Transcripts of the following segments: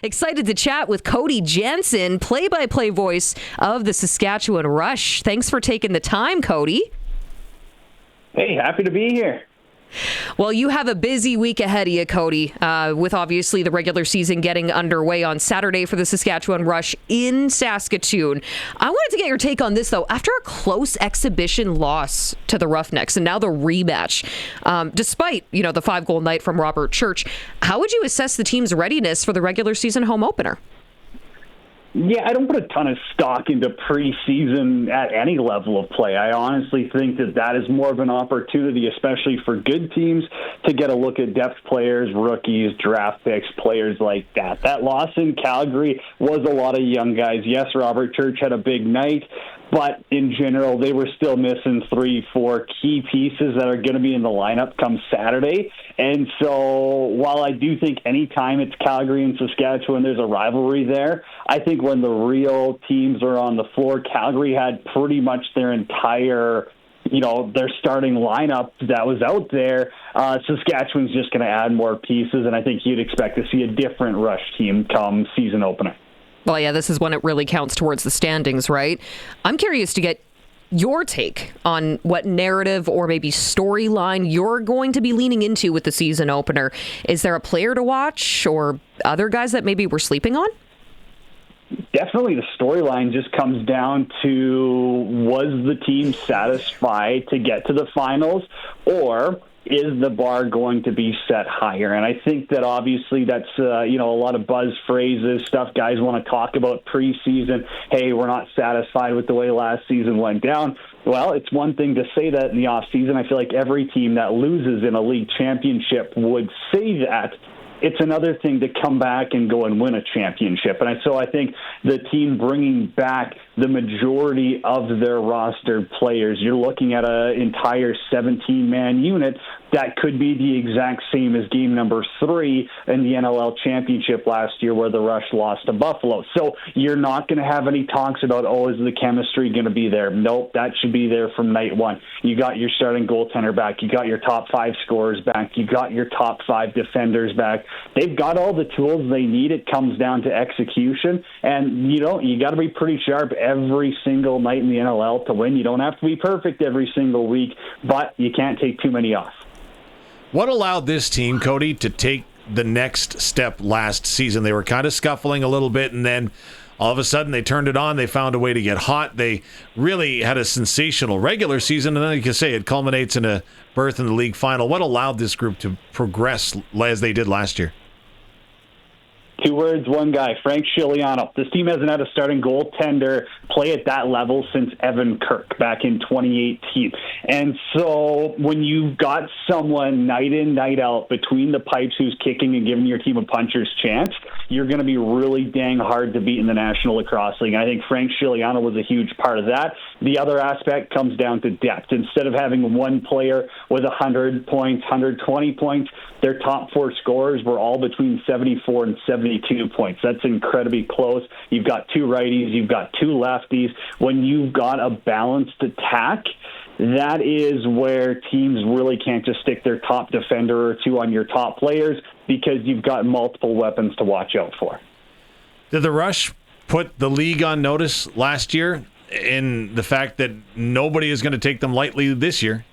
Excited to chat with Cody Janzen, play-by-play voice of the Saskatchewan Rush. Thanks for taking the time, Cody. Hey, happy to be here. Well, you have a busy week ahead of you, Cody, with obviously the regular season getting underway on Saturday for the Saskatchewan Rush in Saskatoon. I wanted to get your take on this, though. After a close exhibition loss to the Roughnecks and now the rematch, despite, the 5-goal night from Robert Church, how would you assess the team's readiness for the regular season home opener? Yeah, I don't put a ton of stock into preseason at any level of play. I honestly think that is more of an opportunity, especially for good teams, to get a look at depth players, rookies, draft picks, players like that. That loss in Calgary was a lot of young guys. Yes, Robert Church had a big night, but in general, they were still missing 3-4 key pieces that are going to be in the lineup come Saturday. And so while I do think anytime it's Calgary and Saskatchewan, there's a rivalry there, I think when the real teams are on the floor, Calgary had pretty much their entire their starting lineup that was out there. Saskatchewan's just going to add more pieces, and I think you'd expect to see a different Rush team come season opener. Well, yeah, this is when it really counts towards the standings, right? I'm curious to get your take on what narrative or maybe storyline you're going to be leaning into with the season opener. Is there a player to watch or other guys that maybe we're sleeping on? Definitely the storyline just comes down to, was the team satisfied to get to the finals, or is the bar going to be set higher? And I think that obviously that's, a lot of buzz phrases, stuff guys want to talk about preseason. Hey, we're not satisfied with the way last season went down. Well, it's one thing to say that in the offseason. I feel like every team that loses in a league championship would say that. It's another thing to come back and go and win a championship. And so I think the team bringing back the majority of their rostered players, you're looking at an entire 17-man unit that could be the exact same as game number 3 in the NLL championship last year where the Rush lost to Buffalo. So you're not going to have any talks about, is the chemistry going to be there? Nope, that should be there from night one. You got your starting goaltender back. You got your top 5 scorers back. You got your top 5 defenders back. They've got all the tools they need. It comes down to execution. And, you got to be pretty sharp every single night in the NLL to win. You don't have to be perfect every single week, but you can't take too many off. What allowed this team, Cody, to take the next step last season? They were kind of scuffling a little bit, and then all of a sudden they turned it on. They found a way to get hot. They really had a sensational regular season, and then, like you say, it culminates in a berth in the league final. What allowed this group to progress as they did last year? 2 words, one guy, Frank Scigliano. This team hasn't had a starting goaltender play at that level since Evan Kirk back in 2018. And so when you've got someone night in, night out between the pipes who's kicking and giving your team a puncher's chance, you're going to be really dang hard to beat in the National Lacrosse League. And I think Frank Scigliano was a huge part of that. The other aspect comes down to depth. Instead of having one player with 100 points, 120 points, their top 4 scorers were all between 74 and 72 points. That's incredibly close. You've got 2 righties, you've got 2 lefties. When you've got a balanced attack, that is where teams really can't just stick their top defender or 2 on your top players, because you've got multiple weapons to watch out for. Did the Rush put the league on notice last year in the fact that nobody is going to take them lightly this year?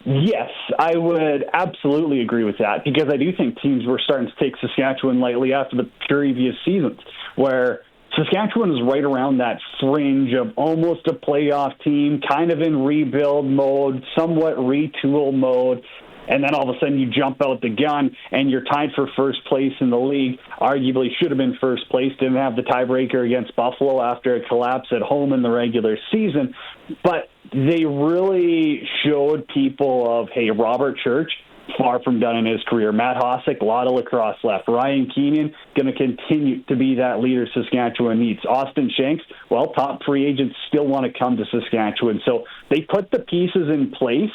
Yes, I would absolutely agree with that, because I do think teams were starting to take Saskatchewan lightly after the previous seasons, where Saskatchewan is right around that fringe of almost a playoff team, kind of in rebuild mode, somewhat retool mode, and then all of a sudden you jump out the gun and you're tied for first place in the league. Arguably should have been first place, didn't have the tiebreaker against Buffalo after a collapse at home in the regular season. But they really showed people of, hey, Robert Church, far from done in his career. Matt Hossack, a lot of lacrosse left. Ryan Keenan, going to continue to be that leader Saskatchewan needs. Austin Shanks, well, top free agents still want to come to Saskatchewan. So they put the pieces in place,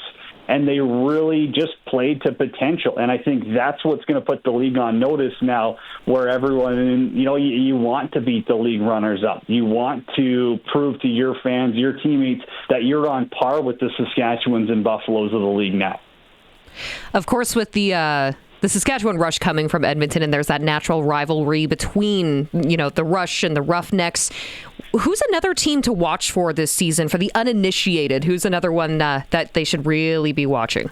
and they really just played to potential. And I think that's what's going to put the league on notice now, where everyone, you want to beat the league runners-up. You want to prove to your fans, your teammates, that you're on par with the Saskatchewans and Buffaloes of the league now. Of course, with the the Saskatchewan Rush coming from Edmonton, and there's that natural rivalry between, the Rush and the Roughnecks. Who's another team to watch for this season for the uninitiated? Who's another one that they should really be watching?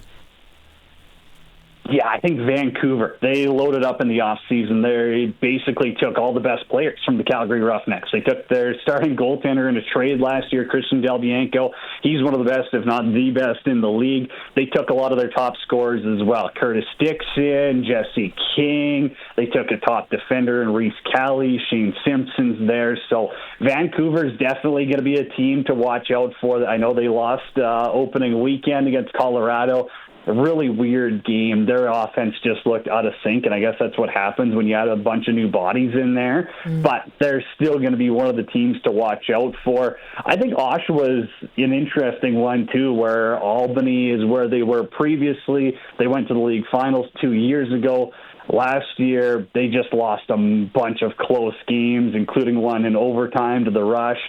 Yeah, I think Vancouver. They loaded up in the offseason. They basically took all the best players from the Calgary Roughnecks. They took their starting goaltender in a trade last year, Christian Del Bianco. He's one of the best, if not the best, in the league. They took a lot of their top scorers as well. Curtis Dixon, Jesse King. They took a top defender in Reese Kelly, Shane Simpson's there. So Vancouver's definitely going to be a team to watch out for. I know they lost opening weekend against Colorado. A really weird game. Their offense just looked out of sync, and I guess that's what happens when you add a bunch of new bodies in there. But they're still going to be one of the teams to watch out for. I think Oshawa's an interesting one, too, where Albany is where they were previously. They went to the league finals 2 years ago. Last year, they just lost a bunch of close games, including one in overtime to the Rush.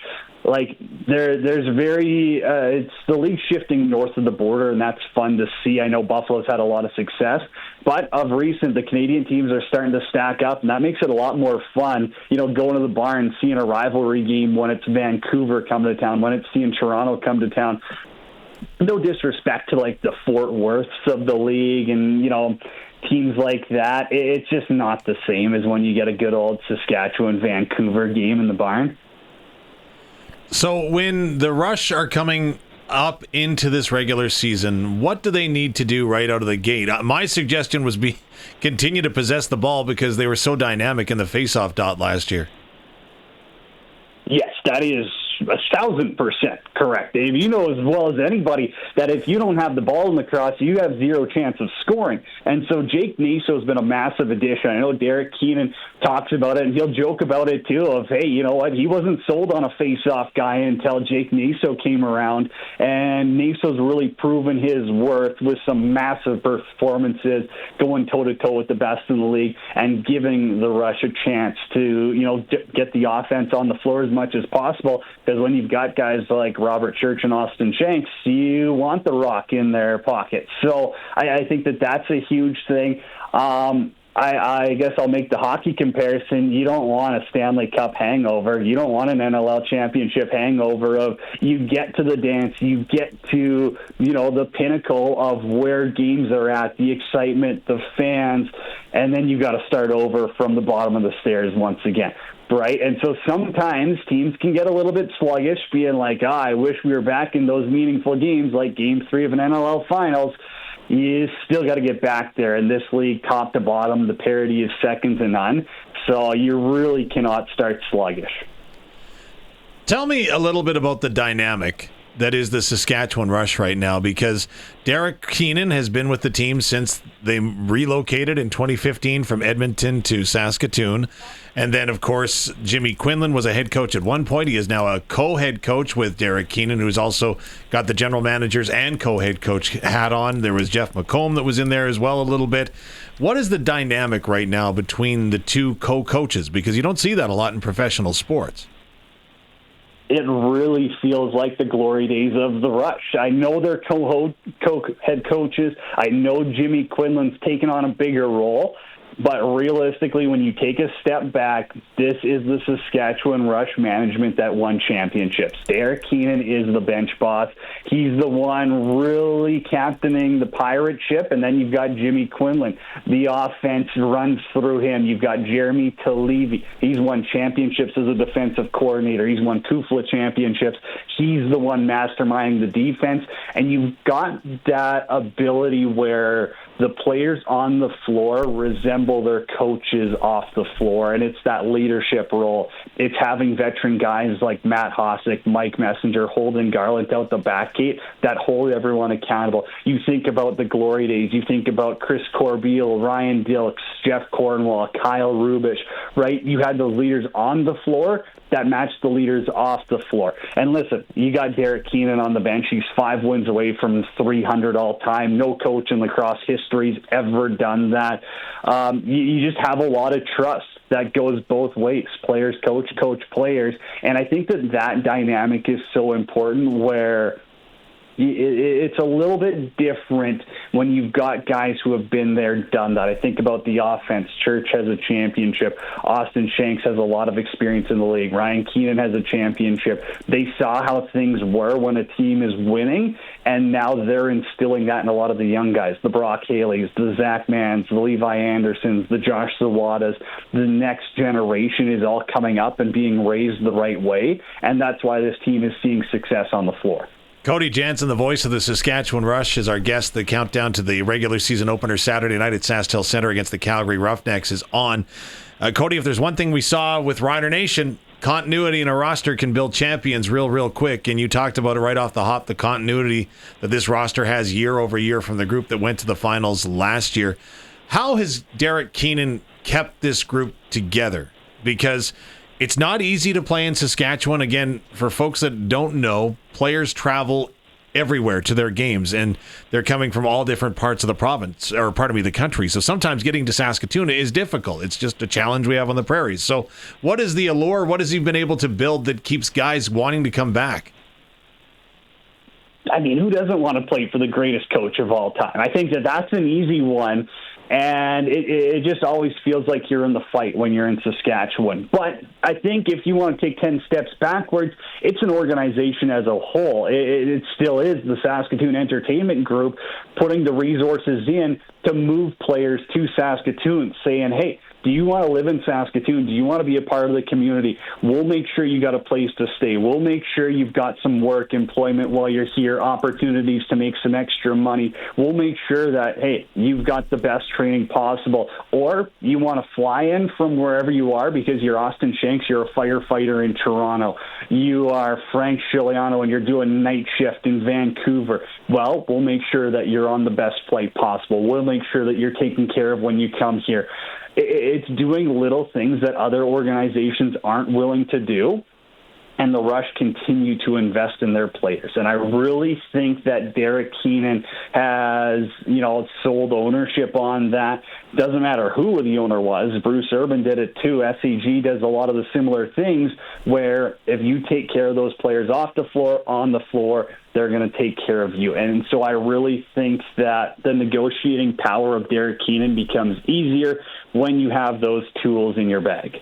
There's it's the league shifting north of the border, and that's fun to see. I know Buffalo's had a lot of success, but of recent, the Canadian teams are starting to stack up, and that makes it a lot more fun, going to the bar and seeing a rivalry game when it's Vancouver coming to town, when it's seeing Toronto come to town. No disrespect to, the Fort Worths of the league and, teams like that. It's just not the same as when you get a good old Saskatchewan-Vancouver game in the barn. So when the Rush are coming up into this regular season, what do they need to do right out of the gate? My suggestion was continue to possess the ball because they were so dynamic in the faceoff dot last year. Yes, that is 1,000% correct, Dave. You know as well as anybody that if you don't have the ball in the cross, you have zero chance of scoring. And so Jake Naso has been a massive addition. I know Derek Keenan talks about it, and he'll joke about it too of, hey, you know what, he wasn't sold on a face-off guy until Jake Naso came around, and Naso's really proven his worth with some massive performances, going toe-to-toe with the best in the league, and giving the Rush a chance to, get the offense on the floor as much as possible. Because when you've got guys like Robert Church and Austin Shanks, you want the rock in their pocket. So I think that's a huge thing. I guess I'll make the hockey comparison. You don't want a Stanley Cup hangover. You don't want an NLL championship hangover of you get to the dance, you get to, the pinnacle of where games are at, the excitement, the fans, and then you got to start over from the bottom of the stairs once again. Right, and so sometimes teams can get a little bit sluggish, being like, I wish we were back in those meaningful games like Game 3 of an NLL Finals. You still got to get back there. In this league, top to bottom, the parity is second to none. So you really cannot start sluggish. Tell me a little bit about the dynamic that is the Saskatchewan Rush right now, because Derek Keenan has been with the team since they relocated in 2015 from Edmonton to Saskatoon. And then, of course, Jimmy Quinlan was a head coach at one point. He is now a co-head coach with Derek Keenan, who's also got the general managers and co-head coach hat on. There was Jeff McComb that was in there as well a little bit. What is the dynamic right now between the two co-coaches? Because you don't see that a lot in professional sports. It really feels like the glory days of the Rush. I know they're co-head coaches. I know Jimmy Quinlan's taken on a bigger role. But realistically, when you take a step back, this is the Saskatchewan Rush management that won championships. Derek Keenan is the bench boss. He's the one really captaining the pirate ship, and then you've got Jimmy Quinlan. The offense runs through him. You've got Jeremy Talevi. He's won championships as a defensive coordinator. He's won Kufla championships. He's the one masterminding the defense, and you've got that ability where the players on the floor resemble their coaches off the floor, and it's that leadership role. It's having veteran guys like Matt Hossack, Mike Messenger, Holden Garland out the back gate that hold everyone accountable. You think about the glory days. You think about Chris Corbeil, Ryan Dilks, Jeff Cornwall, Kyle Rubish, right? You had those leaders on the floor that matched the leaders off the floor. And listen, you got Derek Keenan on the bench. He's 5 wins away from 300 all-time. No coach in lacrosse history's ever done that. You just have a lot of trust that goes both ways. Players coach, coach players. And I think that dynamic is so important where It's a little bit different when you've got guys who have been there, done that. I think about the offense. Church has a championship. Austin Shanks has a lot of experience in the league. Ryan Keenan has a championship. They saw how things were when a team is winning, and now they're instilling that in a lot of the young guys, the Brock Haleys, the Zach Manns, the Levi Andersons, the Josh Zawadas. The next generation is all coming up and being raised the right way, and that's why this team is seeing success on the floor. Cody Janzen, the voice of the Saskatchewan Rush, is our guest. The countdown to the regular season opener Saturday night at SaskTel Center against the Calgary Roughnecks is on. Cody, if there's one thing we saw with Rider Nation, continuity in a roster can build champions real quick, and you talked about it right off the hop, the continuity that this roster has year over year from the group that went to the finals last year. How has Derek Keenan kept this group together? Because it's not easy to play in Saskatchewan. Again, for folks that don't know, players travel everywhere to their games, and they're coming from all different parts of the province, or the country. So sometimes getting to Saskatoon is difficult. It's just a challenge we have on the prairies. So what is the allure? What has he been able to build that keeps guys wanting to come back? I mean, who doesn't want to play for the greatest coach of all time? I think that's an easy one. And it just always feels like you're in the fight when you're in Saskatchewan. But I think if you want to take 10 steps backwards, it's an organization as a whole. It still is the Saskatoon Entertainment Group putting the resources in to move players to Saskatoon, saying, hey, do you want to live in Saskatoon? Do you want to be a part of the community? We'll make sure you got a place to stay. We'll make sure you've got some work, employment while you're here, opportunities to make some extra money. We'll make sure that, hey, you've got the best training possible. Or you want to fly in from wherever you are because you're Austin Shanks, you're a firefighter in Toronto. You are Frank Chiliano and you're doing night shift in Vancouver. Well, we'll make sure that you're on the best flight possible. We'll make sure that you're taken care of when you come here. It's doing little things that other organizations aren't willing to do, and the Rush continue to invest in their players. And I really think that Derek Keenan has, sold ownership on that. Doesn't matter who the owner was. Bruce Urban did it too. SCG does a lot of the similar things where if you take care of those players off the floor, on the floor, they're going to take care of you. And so I really think that the negotiating power of Derek Keenan becomes easier when you have those tools in your bag.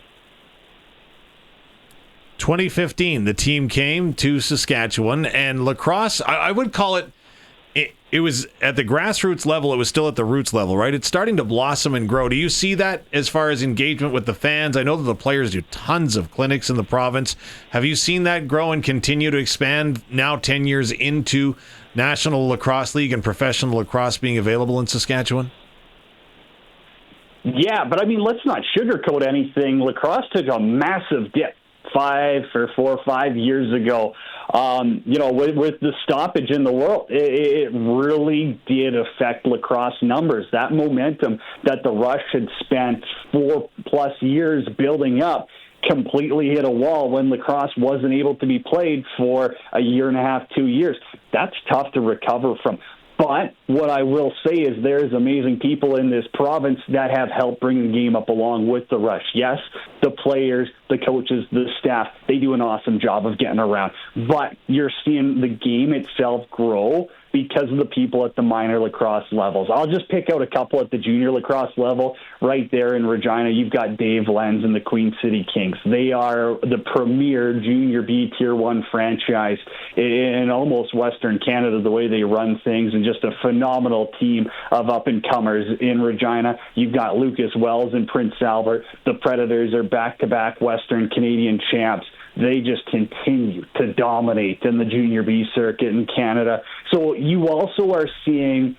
2015, the team came to Saskatchewan, and lacrosse, I would call it was at the grassroots level, it was still at the roots level, right? It's starting to blossom and grow. Do you see that as far as engagement with the fans? I know that the players do tons of clinics in the province. Have you seen that grow and continue to expand now 10 years into National Lacrosse League and professional lacrosse being available in Saskatchewan? Yeah, but I mean, let's not sugarcoat anything. Lacrosse took a massive dip 4 or 5 years ago. With the stoppage in the world, it really did affect lacrosse numbers. That momentum that the Rush had spent 4+ years building up completely hit a wall when lacrosse wasn't able to be played for a year and a half, 2 years. That's tough to recover from. But what I will say is there's amazing people in this province that have helped bring the game up along with the Rush. Yes, the players, the coaches, the staff, they do an awesome job of getting around. But you're seeing the game itself grow because of the people at the minor lacrosse levels. I'll just pick out a couple at the junior lacrosse level. Right there in Regina, you've got Dave Lenz and the Queen City Kings. They are the premier junior B Tier 1 franchise in almost Western Canada, the way they run things, and just a phenomenal team of up-and-comers in Regina. You've got Lucas Wells and Prince Albert. The Predators are back-to-back Western Canadian champs. They just continue to dominate in the junior B circuit in Canada. So you also are seeing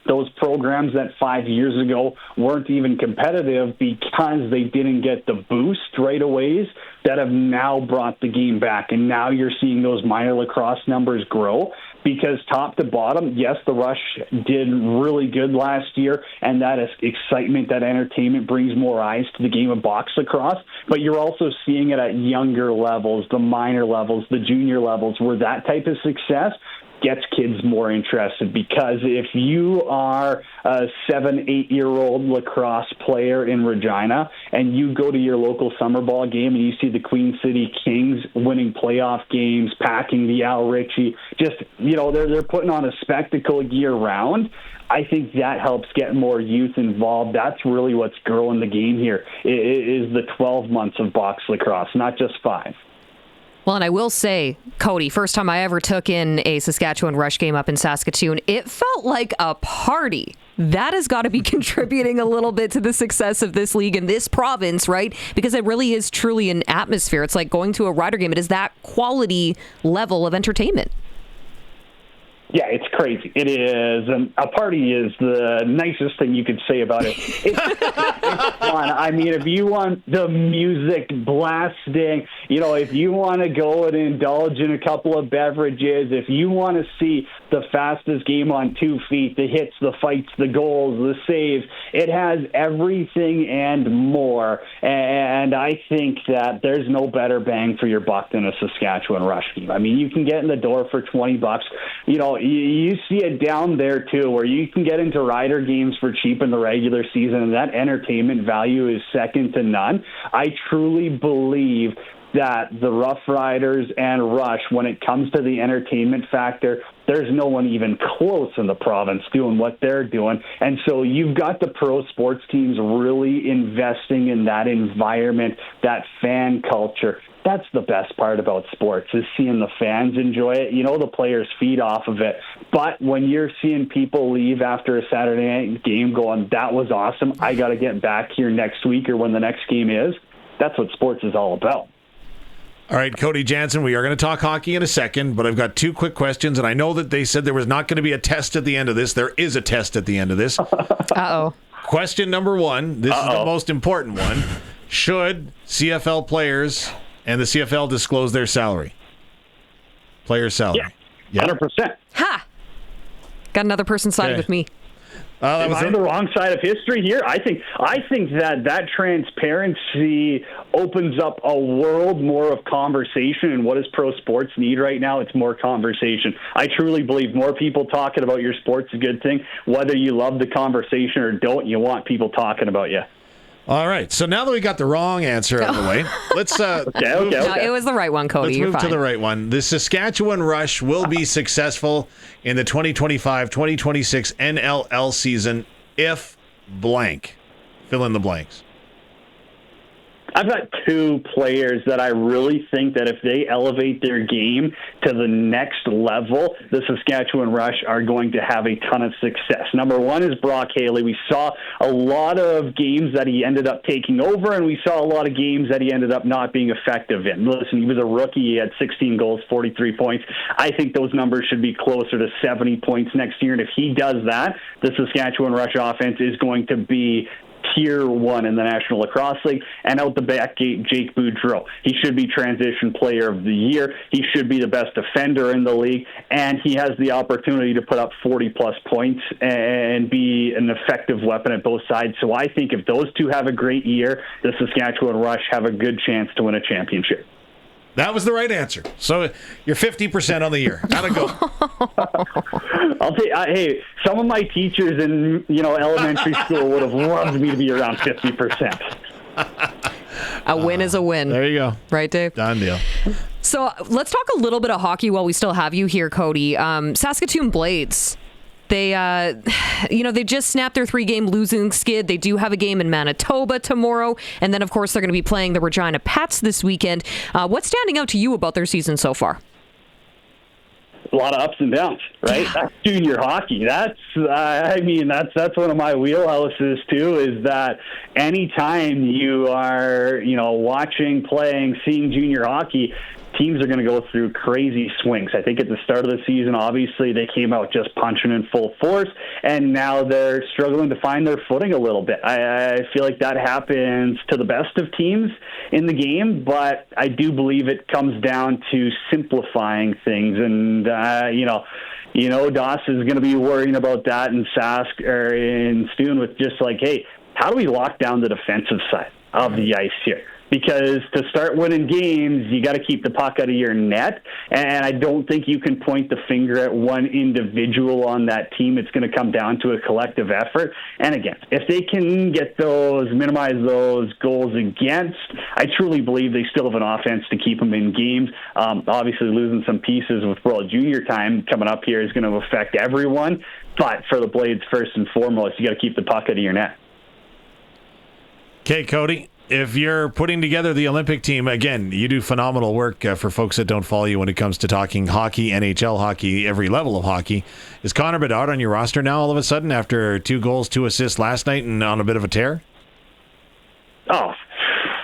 those programs that 5 years ago weren't even competitive because they didn't get the boost right away that have now brought the game back. And now you're seeing those minor lacrosse numbers grow because top to bottom, yes, the Rush did really good last year, and that is excitement, that entertainment brings more eyes to the game of box lacrosse. But you're also seeing it at younger levels, the minor levels, the junior levels, where that type of success gets kids more interested, because if you are a 7-8-year-old lacrosse player in Regina and you go to your local summer ball game and you see the Queen City Kings winning playoff games, packing the Al Ritchie, just, they're putting on a spectacle year round, I think that helps get more youth involved. That's really what's growing the game here, is the 12 months of box lacrosse, not just 5. Well, and I will say, Cody, first time I ever took in a Saskatchewan Rush game up in Saskatoon, it felt like a party. That has got to be contributing a little bit to the success of this league in this province, right? Because it really is truly an atmosphere. It's like going to a Rider game. It is that quality level of entertainment. Yeah, it's crazy. It is. And a party is the nicest thing you could say about it. It's fun. I mean, if you want the music blasting, if you want to go and indulge in a couple of beverages, if you want to see the fastest game on 2 feet, the hits, the fights, the goals, the saves, it has everything and more. And I think that there's no better bang for your buck than a Saskatchewan Rush game. I mean, you can get in the door for $20. You see it down there, too, where you can get into Rider games for cheap in the regular season, and that entertainment value is second to none. I truly believe that the Rough Riders and Rush, when it comes to the entertainment factor, there's no one even close in the province doing what they're doing. And so you've got the pro sports teams really investing in that environment, that fan culture. That's the best part about sports, is seeing the fans enjoy it. The players feed off of it. But when you're seeing people leave after a Saturday night game going, that was awesome, I got to get back here next week or when the next game is, that's what sports is all about. All right, Cody Janzen, we are going to talk hockey in a second, but I've got 2 quick questions, and I know that they said there was not going to be a test at the end of this. There is a test at the end of this. Uh-oh. Question number 1, this is the most important one. Should CFL players and the CFL disclose their salary? Player salary. Yeah, 100%. Ha! Got another person sided with me. Am I on the wrong side of history here? I think that transparency opens up a world more of conversation. And what does pro sports need right now? It's more conversation. I truly believe more people talking about your sport's a good thing. Whether you love the conversation or don't, you want people talking about you. All right. So now that we got the wrong answer out of the way, let's Okay. No, it was the right one, Cody. Let's You're move fine. to the right one. The Saskatchewan Rush will be successful in the 2025-2026 NLL season if blank. Fill in the blanks. I've got 2 players that I really think that if they elevate their game to the next level, the Saskatchewan Rush are going to have a ton of success. Number 1 is Brock Haley. We saw a lot of games that he ended up taking over, and we saw a lot of games that he ended up not being effective in. Listen, he was a rookie. He had 16 goals, 43 points. I think those numbers should be closer to 70 points next year, and if he does that, the Saskatchewan Rush offense is going to be Tier 1 in the National Lacrosse League. And out the back gate, Jake Boudreau. He should be Transition Player of the Year. He should be the best defender in the league. And he has the opportunity to put up 40-plus points and be an effective weapon at both sides. So I think if those 2 have a great year, the Saskatchewan Rush have a good chance to win a championship. That was the right answer. So you're 50% on the year. How'd it go? I'll tell you, hey, some of my teachers in elementary school would have loved me to be around 50%. A win is a win. There you go. Right, Dave? Done deal. So let's talk a little bit of hockey while we still have you here, Cody. Saskatoon Blades. They just snapped their 3-game losing skid. They do have a game in Manitoba tomorrow. And then, of course, they're going to be playing the Regina Pats this weekend. What's standing out to you about their season so far? A lot of ups and downs, right? That's junior hockey. That's one of my wheelhouses too, is that anytime you are, watching, playing, seeing junior hockey, teams are going to go through crazy swings. I think at the start of the season, obviously, they came out just punching in full force, and now they're struggling to find their footing a little bit. I feel like that happens to the best of teams in the game, but I do believe it comes down to simplifying things. And, Doss is going to be worrying about that in Sask or in Stoon with just like, hey, how do we lock down the defensive side of the ice here? Because to start winning games, you got to keep the puck out of your net. And I don't think you can point the finger at one individual on that team. It's going to come down to a collective effort. And again, if they can minimize those goals against, I truly believe they still have an offense to keep them in games. Obviously, losing some pieces with World Junior time coming up here is going to affect everyone. But for the Blades, first and foremost, you got to keep the puck out of your net. Okay, Cody, if you're putting together the Olympic team, again, you do phenomenal work for folks that don't follow you when it comes to talking hockey, NHL hockey, every level of hockey. Is Connor Bedard on your roster now all of a sudden after 2 goals, 2 assists last night and on a bit of a tear? Oh,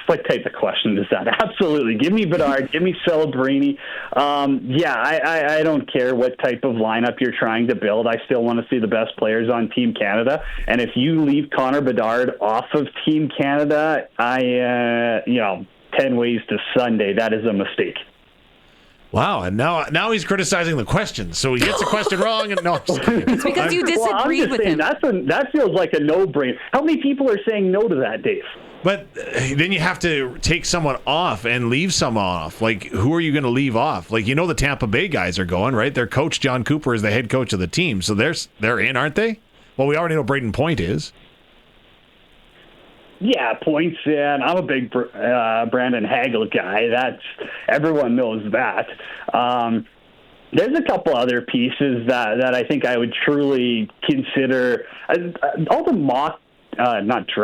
what type of question is that? Absolutely. Give me Bedard. Give me Celebrini. I don't care what type of lineup you're trying to build. I still want to see the best players on Team Canada. And if you leave Connor Bedard off of Team Canada, 10 ways to Sunday, that is a mistake. Wow, and now he's criticizing the question. So he gets the question wrong. And no, it's because you disagreed with him. That feels like a no-brainer. How many people are saying no to that, Dave? But then you have to take someone off and leave someone off. Like, who are you going to leave off? Like, the Tampa Bay guys are going, right? Their coach, John Cooper, is the head coach of the team. So they're in, aren't they? Well, we already know Braden Point is. Yeah, Point's in. I'm a big Brandon Hagel guy. Everyone knows that. There's a couple other pieces that I think I would truly consider. All the mock lineups,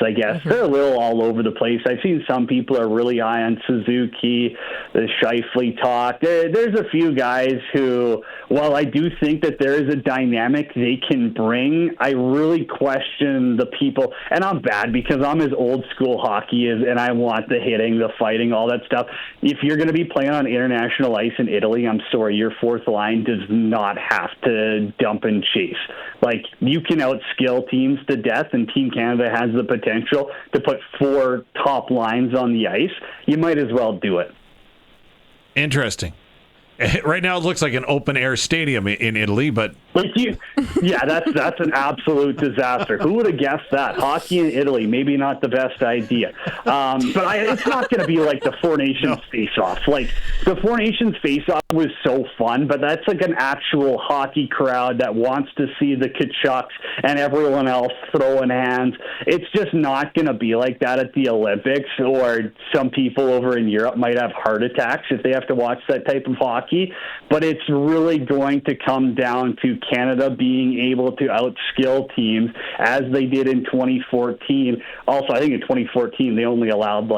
I guess. They're a little all over the place. I've seen some people are really high on Suzuki, the Scheifele talk. There's a few guys who, while I do think that there is a dynamic they can bring, I really question the people. And I'm bad because I'm as old school hockey is, and I want the hitting, the fighting, all that stuff. If you're going to be playing on international ice in Italy, I'm sorry, your fourth line does not have to dump and chase. Like, you can outskill teams to death, and Team Canada has the potential to put 4 top lines on the ice. You might as well do it. Interesting. Right now it looks like an open-air stadium in Italy, but... that's an absolute disaster. Who would have guessed that? Hockey in Italy, maybe not the best idea. But it's not going to be like the Four Nations face-off. Like, the Four Nations face-off was so fun, but that's like an actual hockey crowd that wants to see the Kachucks and everyone else throwing hands. It's just not going to be like that at the Olympics, or some people over in Europe might have heart attacks if they have to watch that type of hockey. But it's really going to come down to Canada being able to outskill teams as they did in 2014. Also, I think in 2014 they only allowed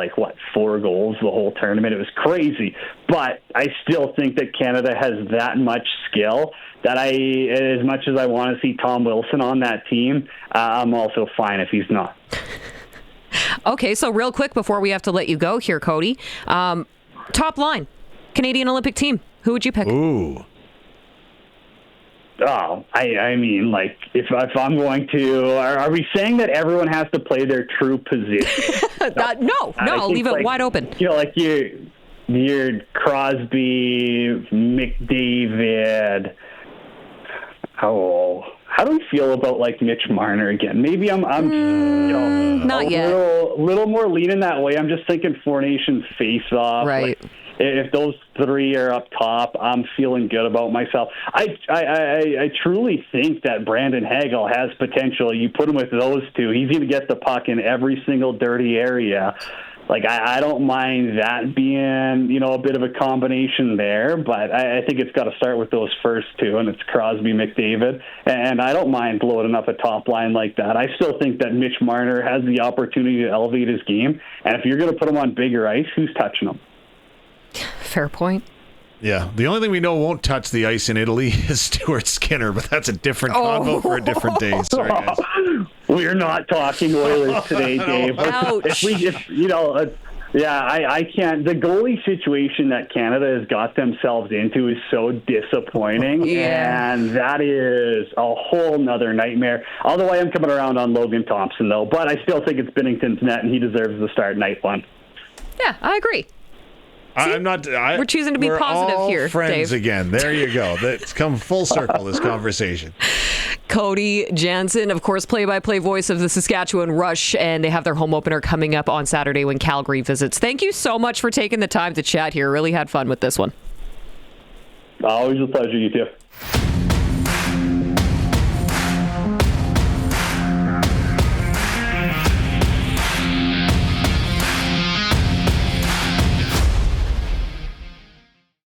4 goals the whole tournament. It was crazy. But I still think that Canada has that much skill that as much as I want to see Tom Wilson on that team, I'm also fine if he's not. Okay, so real quick before we have to let you go here, Cody, top line, Canadian Olympic team. Who would you pick? Ooh. Oh, I mean, if I'm going to, are we saying that everyone has to play their true position? No, leave it wide open. Your Crosby, McDavid. How do we feel about Mitch Marner again? Maybe I'm not yet. A little more leaning that way. I'm just thinking Four Nations face-off. Right. If those 3 are up top, I'm feeling good about myself. I truly think that Brandon Hagel has potential. You put him with those 2, he's going to get the puck in every single dirty area. I don't mind that being, a bit of a combination there, but I think it's got to start with those first 2, and it's Crosby, McDavid, and I don't mind loading up a top line like that. I still think that Mitch Marner has the opportunity to elevate his game, and if you're going to put him on bigger ice, who's touching him? Fair point. Yeah, the only thing we know won't touch the ice in Italy is Stuart Skinner, but that's a different convo for a different day. Sorry, guys. We're not talking Oilers today, Dave. Ouch. I can't. The goalie situation that Canada has got themselves into is so disappointing, and that is a whole nother nightmare. Although I am coming around on Logan Thompson, though, but I still think it's Binnington's net, and he deserves the start night 1. Yeah, I agree. I'm not. We're choosing to be we're positive all here, friends Dave. again. There you go. That's come full circle, this conversation. Cody Janzen, of course, play-by-play voice of the Saskatchewan Rush, and they have their home opener coming up on Saturday when Calgary visits. Thank you so much for taking the time to chat here. Really had fun with this one. Always a pleasure, you too.